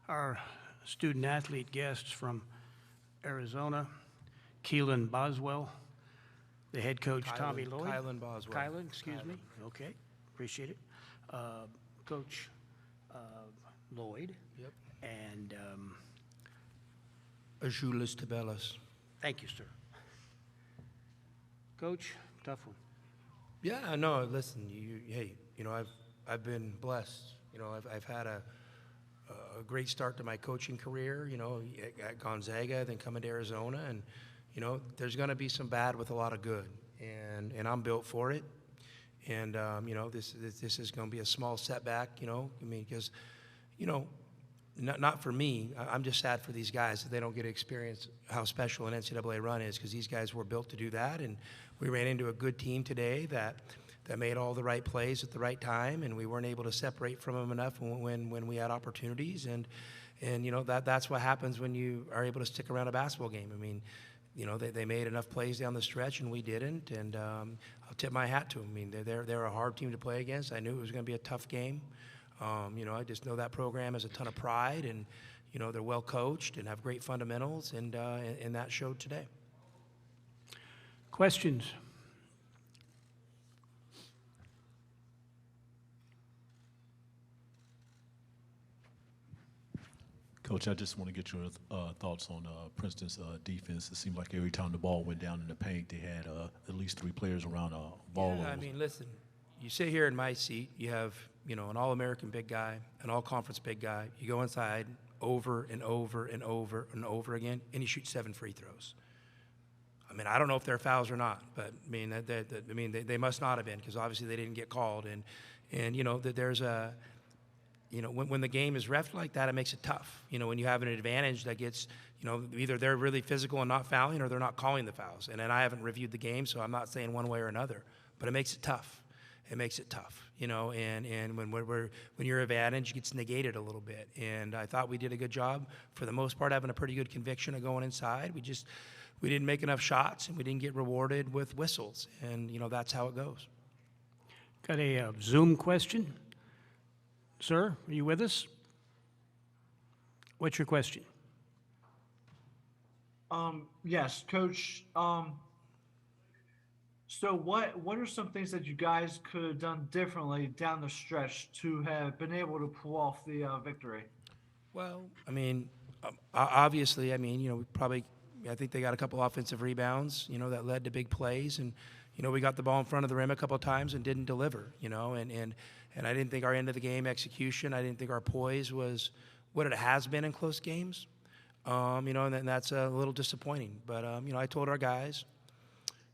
Our student-athlete guests from Arizona, Kylan Boswell, the head coach, Tommy Lloyd. Kylan Boswell. Kylan, excuse me. Okay, appreciate it. Coach Lloyd. Yep. And Azuolas, Tubelis. thank you, sir. Coach, tough one. Yeah, no, listen, hey, I've been blessed. I've had a great start to my coaching career, at Gonzaga, then coming to Arizona, and, there's going to be some bad with a lot of good, and I'm built for it. And, this is going to be a small setback, because, not for me. I'm just sad for these guys that they don't get to experience how special an NCAA run is, because these guys were built to do that, and we ran into a good team today that made all the right plays at the right time, and we weren't able to separate from them enough when we had opportunities, and that's what happens when you are able to stick around a basketball game. I mean, they made enough plays down the stretch, and we didn't, and I'll tip my hat to them. I mean, they're a hard team to play against. I knew it was going to be a tough game. I just know that program has a ton of pride, and they're well coached and have great fundamentals, and that showed today. Questions? Coach, I just want to get your thoughts on Princeton's defense. It seemed like every time the ball went down in the paint, they had at least 3 players around a ball. Yeah, I mean, listen, you sit here in my seat, you have, an All-American big guy, an All-Conference big guy. You go inside over and over and over and over again, and you shoot 7 free throws. I mean, I don't know if they're fouls or not, but I mean, they must not have been, because obviously they didn't get called. And that there's a, when the game is reffed like that, it makes it tough. When you have an advantage that gets, either they're really physical and not fouling, or they're not calling the fouls. And I haven't reviewed the game, so I'm not saying one way or another, but it makes it tough. It makes it tough, and when your advantage gets negated a little bit. And I thought we did a good job, for the most part, having a pretty good conviction of going inside. We didn't make enough shots, and we didn't get rewarded with whistles. And, that's how it goes. Got a Zoom question. Sir, are you with us? What's your question? Yes, Coach. So what are some things that you guys could have done differently down the stretch to have been able to pull off the victory? Well, I mean, obviously, I think they got a couple offensive rebounds, that led to big plays, and we got the ball in front of the rim a couple of times and didn't deliver, and I didn't think our end of the game execution, I didn't think our poise was what it has been in close games, and that's a little disappointing. But I told our guys,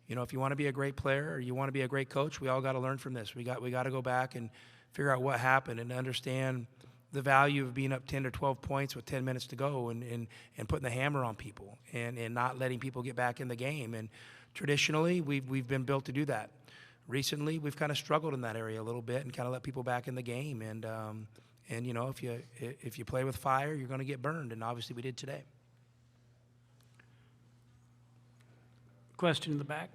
if you want to be a great player or you want to be a great coach, we all got to learn from this. We got to go back and figure out what happened and understand the value of being up 10 or 12 points with 10 minutes to go, and putting the hammer on people and not letting people get back in the game. And traditionally, we've been built to do that. Recently, we've kind of struggled in that area a little bit and kind of let people back in the game. And if you play with fire, you're going to get burned, and obviously we did today. Question in the back.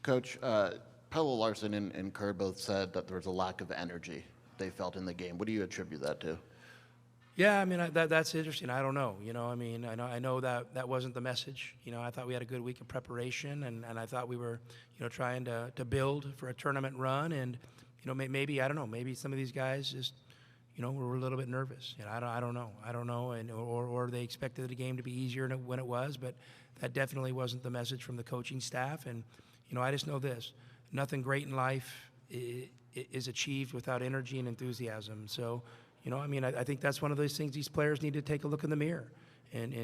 Coach, Pelle Larsson and Kerr both said that there was a lack of energy they felt in the game. What do you attribute that to? Yeah, I mean, that's interesting. I don't know. I know that wasn't the message. I thought we had a good week of preparation, and I thought we were, trying to build for a tournament run. And, maybe, I don't know, maybe some of these guys just, were a little bit nervous. I don't know, and or they expected the game to be easier when it was, but that definitely wasn't the message from the coaching staff. And, I just know this: nothing great in life is achieved without energy and enthusiasm. So, I think that's one of those things these players need to take a look in the mirror. And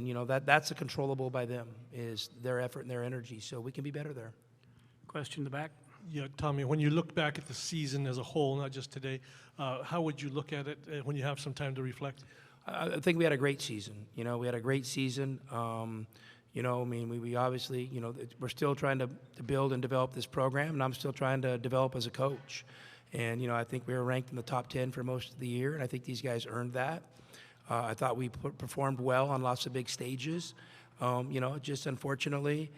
that's a controllable by them, is their effort and their energy. So we can be better there. Question in the back. Yeah, Tommy, when you look back at the season as a whole, not just today, how would you look at it when you have some time to reflect? I think we had a great season. We had a great season. We obviously, we're still trying to build and develop this program, and I'm still trying to develop as a coach. And, I think we were ranked in the top 10 for most of the year, and I think these guys earned that. I thought we performed well on lots of big stages. Just unfortunately,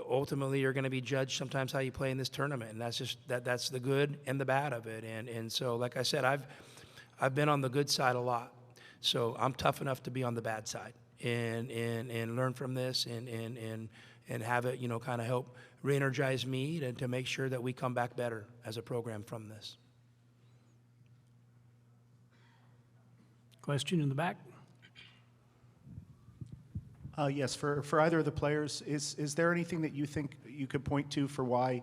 ultimately you're going to be judged sometimes how you play in this tournament, and that's the good and the bad of it. And so, like I said, I've been on the good side a lot, so I'm tough enough to be on the bad side and learn from this and have it kind of help re-energize me to make sure that we come back better as a program from this. Question in the back? Yes, for either of the players, is there anything that you think you could point to for why,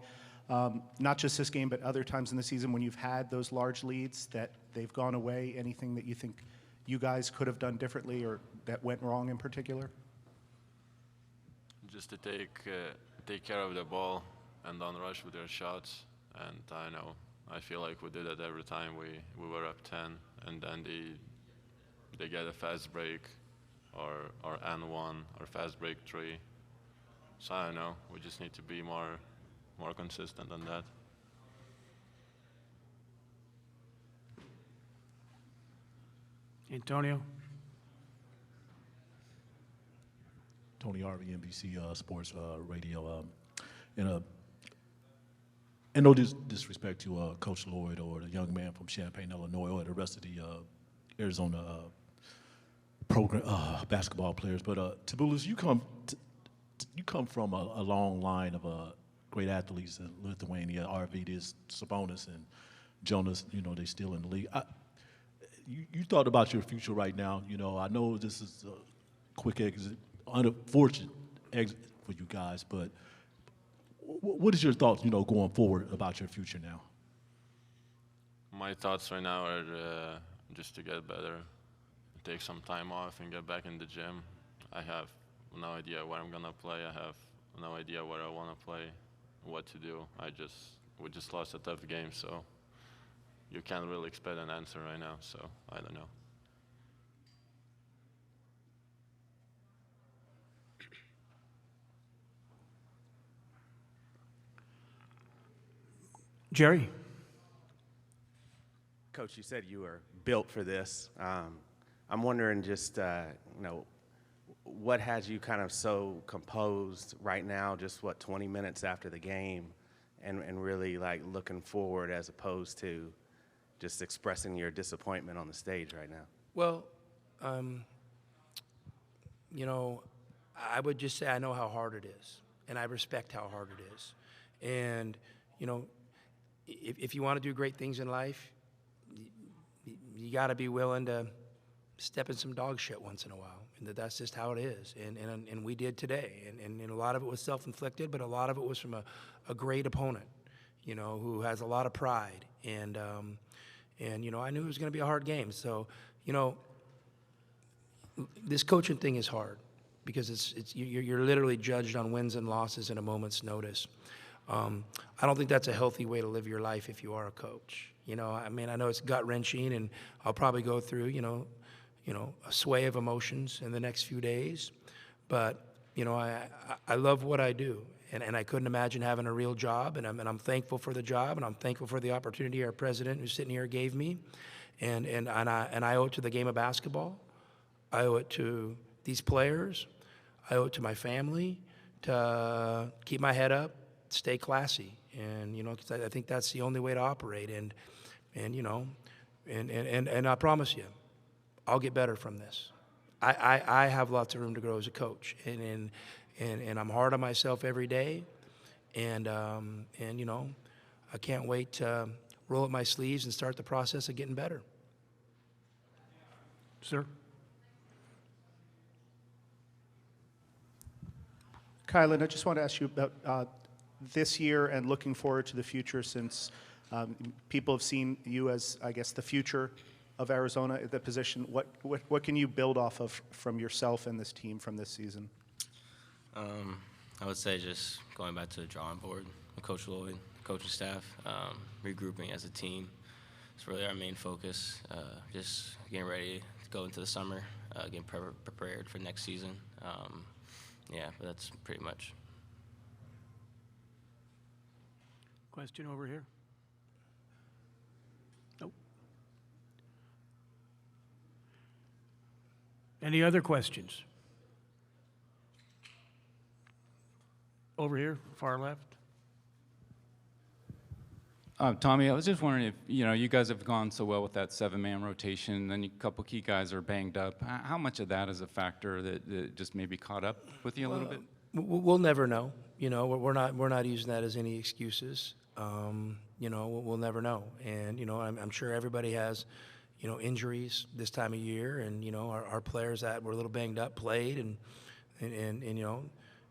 not just this game, but other times in the season when you've had those large leads that they've gone away? Anything that you think you guys could have done differently or that went wrong in particular? Just to take care of the ball and don't rush with their shots. And I feel like we did it every time we were up 10, and then they get a fast break or N1 or fast break 3. So I don't know. We just need to be more consistent than that. Antonio? Tony Harvey, NBC Sports Radio. And no disrespect to Coach Lloyd or the young man from Champaign, Illinois, or the rest of the Arizona program basketball players, but Tubelis, you come from a long line of great athletes in Lithuania. Arvydas, Sabonis, and Jonas. They still in the league. You thought about your future right now. I know this is a quick exit, unfortunate exit for you guys, but what is your thoughts, going forward about your future now? My thoughts right now are just to get better, take some time off, and get back in the gym. I have no idea where I'm gonna play. I have no idea where I want to play, what to do. We just lost a tough game, so you can't really expect an answer right now. So I don't know. Jerry? Coach, you said you were built for this. I'm wondering just, what has you kind of so composed right now, just 20 minutes after the game, and really like looking forward as opposed to just expressing your disappointment on the stage right now? Well, I would just say I know how hard it is, and I respect how hard it is. And, if you want to do great things in life, you got to be willing to step in some dog shit once in a while, and that's just how it is. And we did today, and a lot of it was self-inflicted, but a lot of it was from a great opponent, who has a lot of pride. And I knew it was going to be a hard game. So, this coaching thing is hard because you're literally judged on wins and losses in a moment's notice. I don't think that's a healthy way to live your life if you are a coach. I know it's gut-wrenching, and I'll probably go through, a sway of emotions in the next few days. But, I love what I do, and I couldn't imagine having a real job, and I'm thankful for the job, and I'm thankful for the opportunity our president who's sitting here gave me, and I owe it to the game of basketball. I owe it to these players. I owe it to my family to keep my head up, stay classy, and 'cause I think that's the only way to operate. And I promise you, I'll get better from this. I have lots of room to grow as a coach, and I'm hard on myself every day, and I can't wait to roll up my sleeves and start the process of getting better. Sir? Kylan, I just want to ask you about this year and looking forward to the future, since people have seen you as, I guess, the future of Arizona at that position. What can you build off of from yourself and this team from this season? I would say just going back to the drawing board with Coach Lloyd, coaching staff, regrouping as a team. It's really our main focus. Just getting ready to go into the summer, getting prepared for next season. But that's pretty much. Question over here? Nope. Any other questions? over here, far left. Tommy, I was just wondering if, you guys have gone so well with that 7-man rotation, then a couple key guys are banged up. How much of that is a factor that just maybe caught up with you a little bit? We'll never know. We're not using that as any excuses. We'll never know. And, I'm sure everybody has, injuries this time of year, and, our players that were a little banged up played, and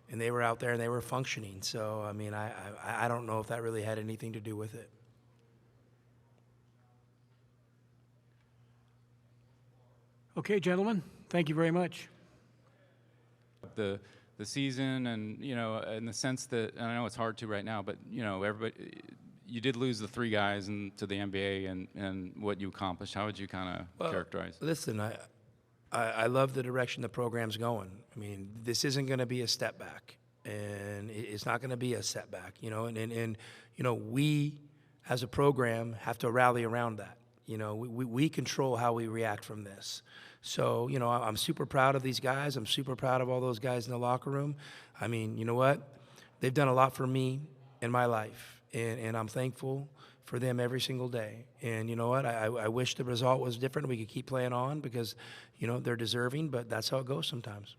they were out there and they were functioning. So, I mean, I don't know if that really had anything to do with it. Okay, gentlemen, thank you very much. The season, and in the sense that, and I know it's hard to right now, but everybody, you did lose the 3 guys to the NBA, and what you accomplished. How would you kind of characterize? Listen, I love the direction the program's going. I mean, this isn't going to be a step back, and it's not going to be a setback. And we as a program have to rally around that. We control how we react from this. So, I'm super proud of these guys. I'm super proud of all those guys in the locker room. I mean, you know what? They've done a lot for me in my life, and I'm thankful for them every single day. And you know what? I wish the result was different. We could keep playing on because, they're deserving, but that's how it goes sometimes.